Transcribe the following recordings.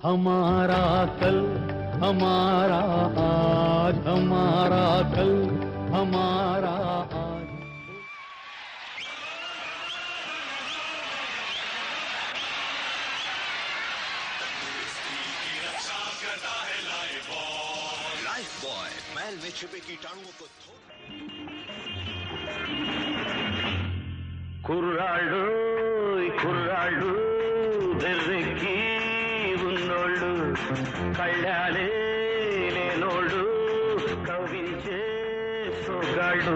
हमारा कल हमारा आज, हमारा कल हमारा आज। लाइफ बॉय मैल में छिपे कीटाणुओं को కుర్రాళ్ళు కుర్రాళ్ళు వెర్రెక్కి ఉన్నోళ్ళు కళ్ళాలే లేనోళ్ళు కవించే సొగాళ్ళు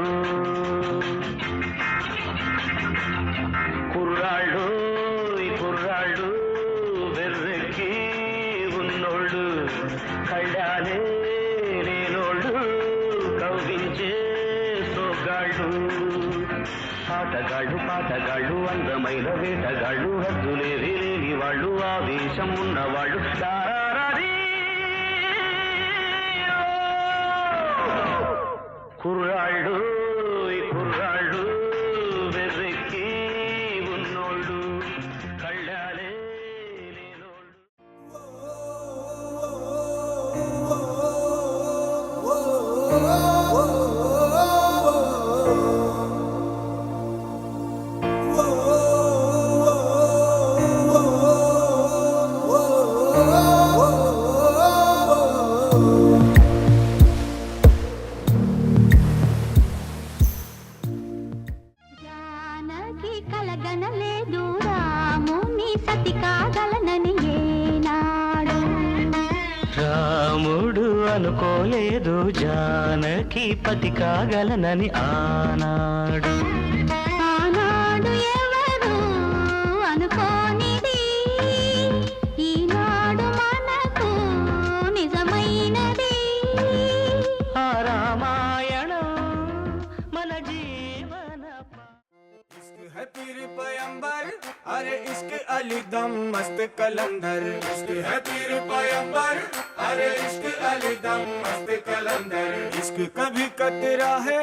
కుర్రాళ్ళు కుర్రాళ్ళు వెర్రెక్కి ఉన్నోళ్ళు కళ్ళాలే లేనోళ్ళు కవించే సొగాళ్ళు ఆటగాళ్ళు పాటగాళ్ళు అందమైన వేటగాళ్ళు హద్దులేవి లేని వాళ్ళు ఆవేశం ఉన్నవాళ్ళు కుర్రాళ్ళు కుర్రాళ్ళు వెర్రెక్కి ఉన్నోళ్ళు కళ్ళాలే లేనోళ్ళు. కలగనలేదు రాముని సతి కాగలనని ఏనాడు రాముడు అనుకోలేదు జానకి పతి కాగలనని ఆనాడు ఆనాడు ఎవరు అనుకోనిది ఈనాడు మనకు నిజమైనది ఆ రామాయణం మన జీవన है पीर पैगंबर अरे इश्क अली दम मस्त कलंदर इश्क है पीर पैगंबर अरे इश्क अली दम मस्त कलंदर इश्क कभी कतरा है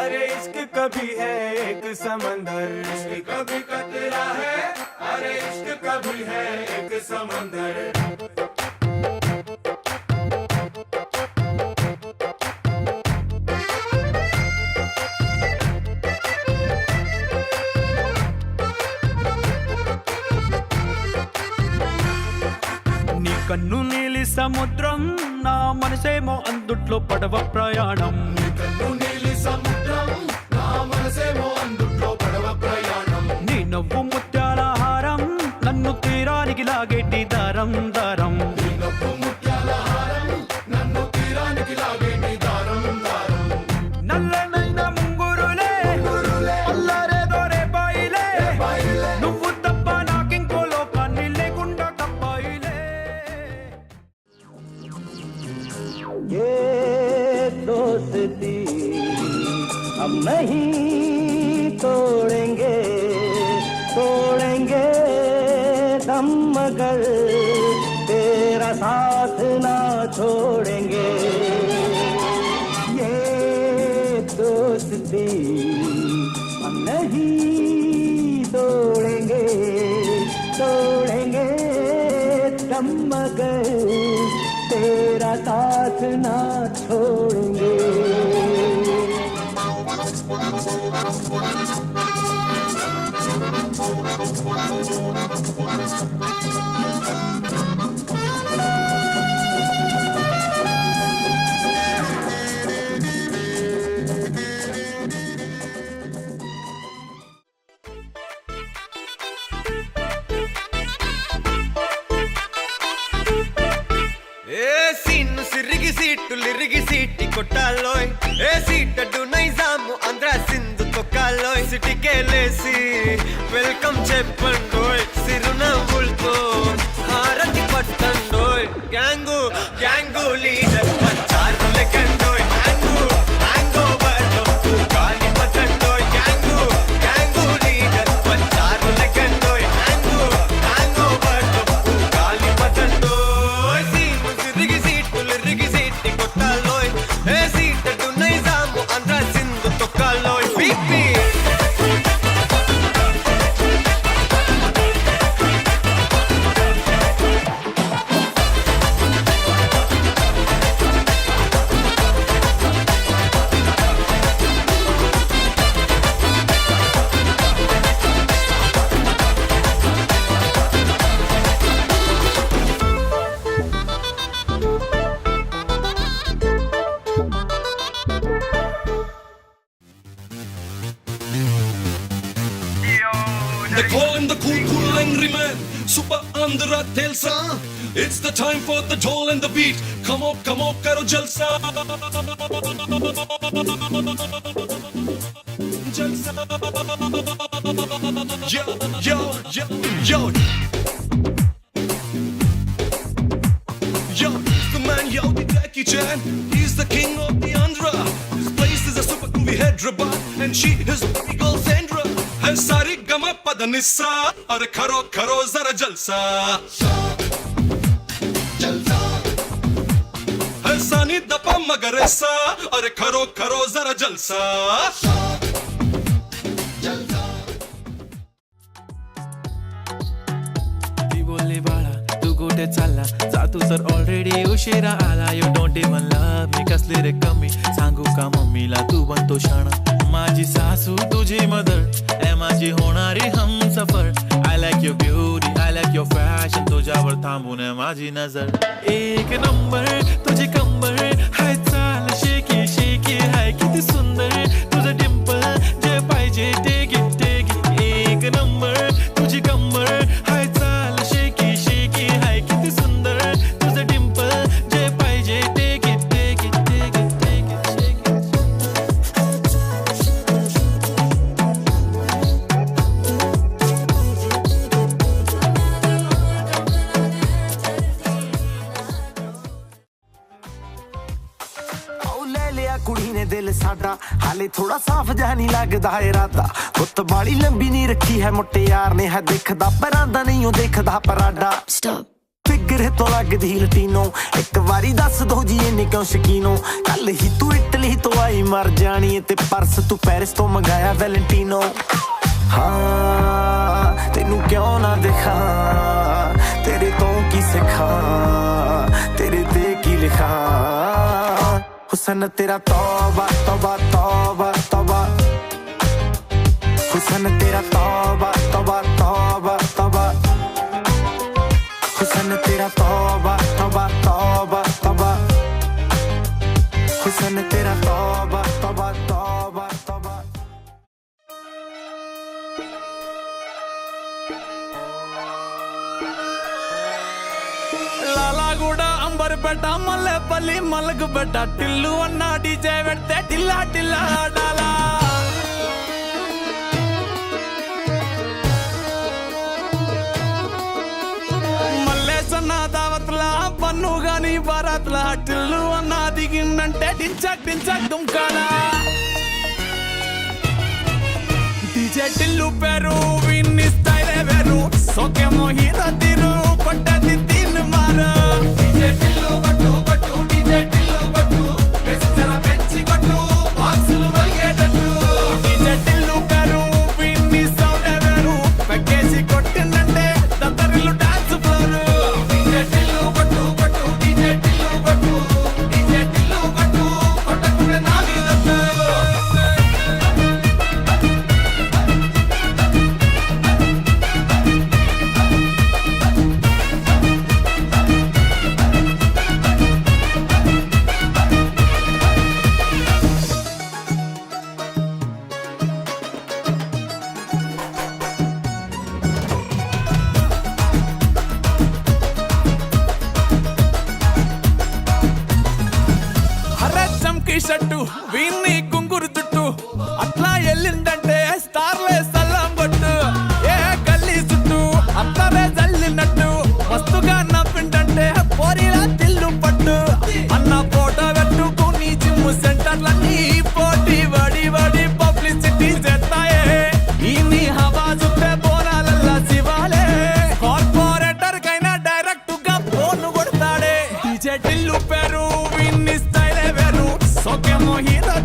अरे इश्क कभी है एक समंदर इश्क कभी कतरा है अरे इश्क कभी है एक समंदर కన్ను నీలి సముద్రం నా మనసేమో అందుట్లో పడవ ప్రయాణం కన్ను నీలి సముద్రం నా మనసేమో అందుట్లో పడవ ప్రయాణం నీ నవ్వు ముత్యాల హారం నన్ను తీరానికి లాగేటి దారం దారం నీ నవ్వు ముత్యాల హారం నన్ను తీరానికి లాగేటి దారం దారం నల్లనైన ముంగురులే అల్లారేదో రేపాయిలే నువ్వు తప్ప నాకింకో లోకాన్ని లేకుండా కప్పాయిలే ये दोस्ती हम नहीं तोड़ेंगे तोड़ेंगे दम मगर तेरा साथ ना छोड़ेंगे ये दोस्ती हम नहीं तोड़ेंगे तोड़ेंगे दम मगर तेरा साथ ना छोड़ेंगे సిరిగి సీటి కొట్టాలోయ్ ఏ సీటడు నైజాము ఆంధ్ర సింధు తొక్కాలోయ్ సిటీకెళ్ళేసి వెల్కమ్ చెప్పండోయ్ సిరునవ్వులతో హారతి పట్టండోయ్ గ్యాంగు గ్యాంగు లీడర్ పంచారు లెక్కండోయ్ హ్యాంగు హ్యాంగ్ ఓవర్ లో గాలి పట్టండోయ్ గ్యాంగు గ్యాంగు లీడర్ పంచారు లెక్కండోయ్ హ్యాంగు హ్యాంగ్ ఓవర్ లో గాలి పట్టండోయ్ సీను సిరిగి సీటులు రిగి సీటి కొట్టాలోయ్ ఏ సీటడు నైజాము ఆంధ్ర సింధు తొక్కాలోయ్ BP They call him the cool angry man. Super Andhra Telsa. It's the time for the toll and the beat. Come on, karo jalsa. Jalsa. Yo, yo, yo, yo. Yo, the man, yo, the Jackie Chan. He's the king of the Andhra. This place is a super groovy Hyderabad, and she is the girl Sandra. Hai sari gama padanissa, are karo zara jalsa. Hai sani dapa magaressa, are karo zara jalsa. ती बोलली बाळा तू कुठे चालला जा तू तर already उशिरा आला you don't even love me कसली रे कमी सांगू का मम्मीला तू बनतो शाणा माझी सासू तुझी मदर ए माझी होणारी Humsafar I like your beauty I like your fashion तुझ्यावर थांबून आहे माझी नजर एक नंबर तुझी कंबर हाय चाल शेकी शेकी हाय किती सुंदर तुझं डिंपल जे पाहिजे टेक इट एक नंबर तुझी कंबर हाय चाल शेकी शेकी हाय किती सुंदर तुझं डिंपल जे पाहिजे टेक इट कुड़ी ने दिल साडा हाले थोड़ा साफ जहा नहीं लगदा इरादा गुत्त बाली लंबी नहीं रखी है मुट्टे यार ने है दिखदा परांदा नहीं हो देखदा पराडा फिगर तो लगदी लटीनो एक बारी दस दो जी इन्नी क्यों शकीनो कल ही तू इटली तो आई मर जानी ते पर्स तू पेरिस तो मंगाया वैलेंटिनो हाँ तेनू क्यों ना दिखा तेरे तो की सिखा तेरे ते की लिखा हुसन तेरा तौबा तौबा तौबा तौबा हुसन तेरा तौबा तौबा तौबा तौबा हुसन तेरा तौबा तौबा तौबा तौबा हुसन तेरा तौबा तौबा तौबा तौबा లాలాగూడ అంబర్పేట మల్లెపల్లి మలకపేట టిల్లు అన్న డీజే పెడితే టిల్లా టిల్లా ఆడాలా మల్లేసన్న దావత్ల పన్ను గాని బారాత్ల టిల్లు అన్న దిగిందంటే డించక్ డించక్ దుంకాలా డీజే టిల్లు పేరు విన్ని స్టైల్ వేరు సోకేమో హీరో తీరు పట్టది తీన్ మారా డీజే టిల్లు పట్టు పట్టు డీజే టిల్లు పట్టు వెచ్చన పెంచి కొట్టు బాక్సులు వలిగేటట్టు డీజే టిల్లు పేరు విన్ని సౌండ్ వేరు పెక్కేసి కొట్టిందంటే దత్తరిల్లు డాన్స్ ఫ్లోర్ డీజే టిల్లు పట్టు పట్టు డీజే టిల్లు పట్టు డీజే టిల్లు పట్టు కొట్టకుడే నా మీద షట్టు వీన్ని కుంగురు చుట్టూ అట్లా ఎల్లిందంటే స్టార్లే సల్లం కొట్టు ఏ గల్లీ చుట్టూ అట్లనే జల్లినట్టు మస్తుగా నవ్విందంటే పోరిలా తిల్లు పట్టు అన్న ఫోటో పెట్టుకుని జిమ్ సెంటర్లన్నీ పోటీ వడి వడి పబ్లిసిటీ చేస్తాయే ఈ హవా చుట్టే బోనాలల్లా శివాలే కార్పొరేటర్ కైనా డైరెక్ట్ గా ఫోన్ కొడతాడే డీజే టిల్లు పేరు విన్ని స్టైల్ వేరు సోకేమో హీరో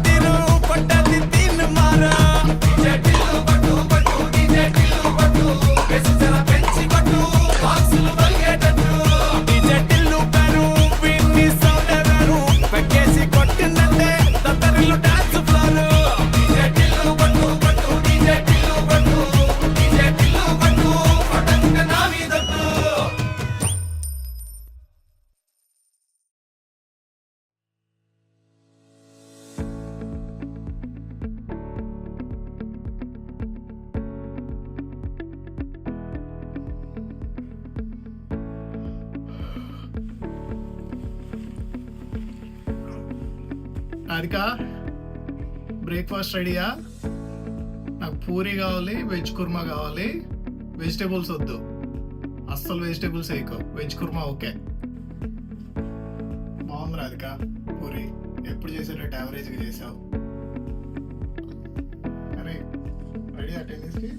రాధిక బ్రేక్ఫాస్ట్ రెడీయా? నాకు పూరి కావాలి, వెజ్ కుర్మా కావాలి, వెజిటేబుల్స్ వద్దు, అస్సలు వెజిటేబుల్స్ వేయకు, వెజ్ కుర్మా ఓకే. బాగుంది రాధిక పూరి, ఎప్పుడు చేసేటట్టు యావరేజ్గా చేసావు. అరే రెడీ టెన్నిస్కి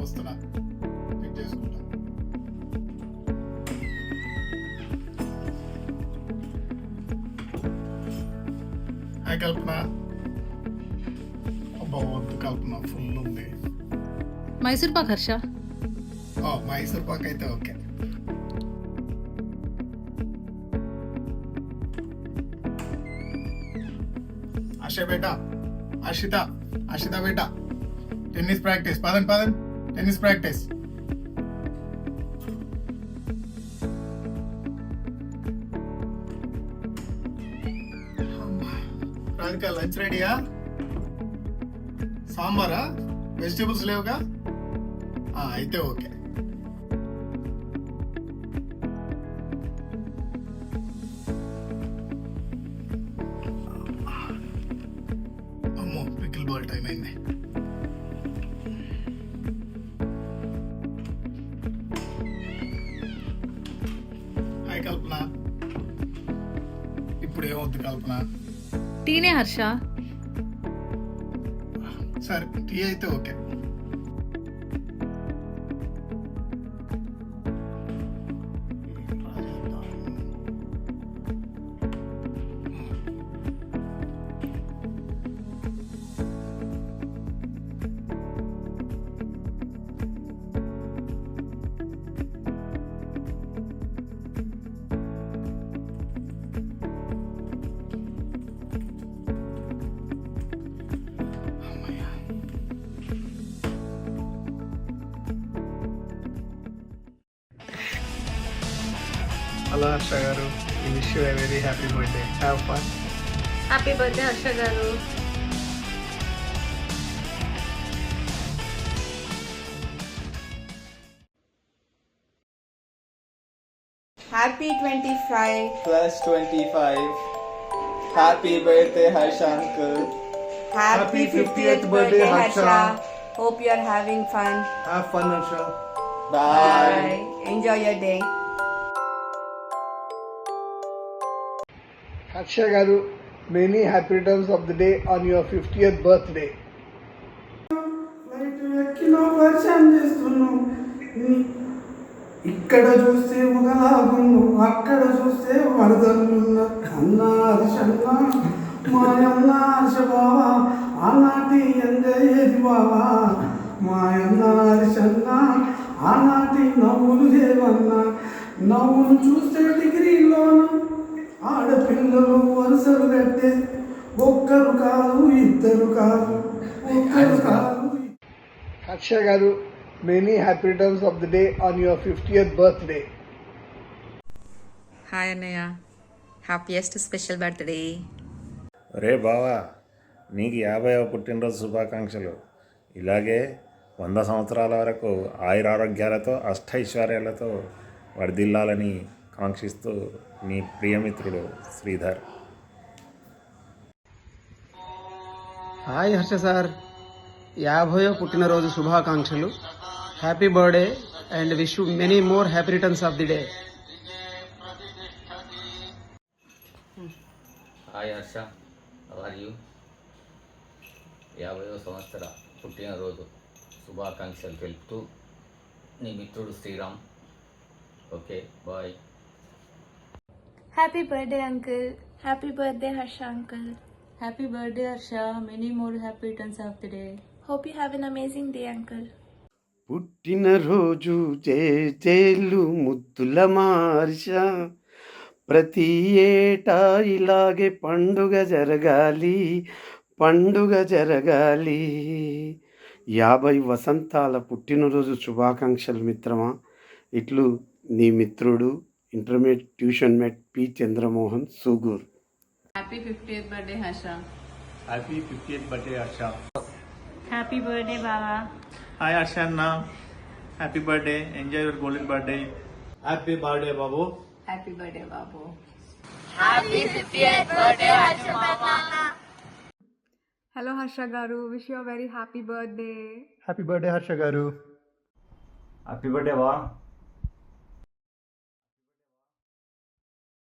వస్తున్నా, పిక్ చేసుకుంటా. హాయ్ కల్పన. అబ్బా వద్దు కల్పన, ఫుల్ ఉంది. మైసూర్ పాక్ హర్ష. మైసూర్ పాక్ అయితే ఓకే. ఆశ బేటా, ఆశిత బేటా, టెన్నిస్ ప్రాక్టీస్. పదండి టెన్నిస్ ప్రాక్టీస్. రాధిక లంచ్ రెడీయా? సాంబారా? వెజిటేబుల్స్ లేవుగా? అయితే ఓకే. అమ్మో పికిల్ బాల్ టైం అయింది. హాయ్ కల్పన. ఇప్పుడు ఏమవుద్ది కల్పన? టీనే హర్ష. సరే టీ అయితే ఓకే. హలో హర్ష గారు, ఈ wish you very happy birthday. Have fun. Happy birthday Harsha గారు. Happy 25. Plus 25. Happy birthday, Harsha uncle. Happy 50th birthday, Harsha. Hope you are having fun. Have fun Harsha. Bye. Enjoy your day. Harsha garu, many happy returns of the day on your 50th birthday. ఇక్కడ చూస్తే ఒకలాగున్ను, అక్కడ చూస్తే వరదలున్న అన్నా హర్షన్నా మాయన్న హర్ష బావా, ఆనాటి ఎంజేది బావా మాయన్న హర్షన్నా, ఆనాటి నవ్వులు ఏవన్నా, నవ్వులు చూస్తే డిగ్రీలోన ఆడపిల్లలు వరుసలు కట్టే, ఒక్కరు కాదు ఇద్దరు కాదు, ఒక్కరు కాదు. Harsha garu, many happy returns of the day on your 50th birthday. Hi అన్నయ్య, హ్యాపీయెస్ట్ స్పెషల్ బర్త్డే. రే బావా, నీకు 50వ పుట్టినరోజు శుభాకాంక్షలు. ఇలాగే 100 సంవత్సరాల వరకు ఆయురారోగ్యాలతో అష్టైశ్వర్యాలతో వర్ధిల్లాలని కాంక్షిస్తూ మీ ప్రియమిత్రుడు శ్రీధర్. హాయ్ హర్ష సార్, 50వ పుట్టినరోజు శుభాకాంక్షలు. Happy birthday and wish you many more happy returns of the day. Hi Harsha, how are you? 50వ సంవత్సర పుట్టినరోజు శుభాకాంక్షలు తెలుపుతూ నీ మిత్రుడు Sriram. Okay, bye. Happy birthday uncle. Happy birthday Harsha uncle. Happy birthday Harsha, many more happy returns of the day. Hope you have an amazing day uncle. పుట్టినరోజు చేలు ముద్దుల మార్ష, ప్రతి ఏటా ఇలాగే పండుగ జరగాలి, పండుగ జరగాలి. 50 వసంతాల పుట్టినరోజు శుభాకాంక్షలు మిత్రమా. ఇట్లు నీ మిత్రుడు intermediate tuition mate P Chandramohan Sugur. Happy 50th birthday Harsha. Happy 50th birthday Harsha. Happy birthday బావా. హాయ్ హర్ష అన్న, happy birthday, enjoy your golden birthday. Happy birthday బాబు. హ్యాపీ బర్త్డే బాబు. Hello Harsha garu, wish you very happy birthday. Happy birthday Harsha garu. Happy birthday బా.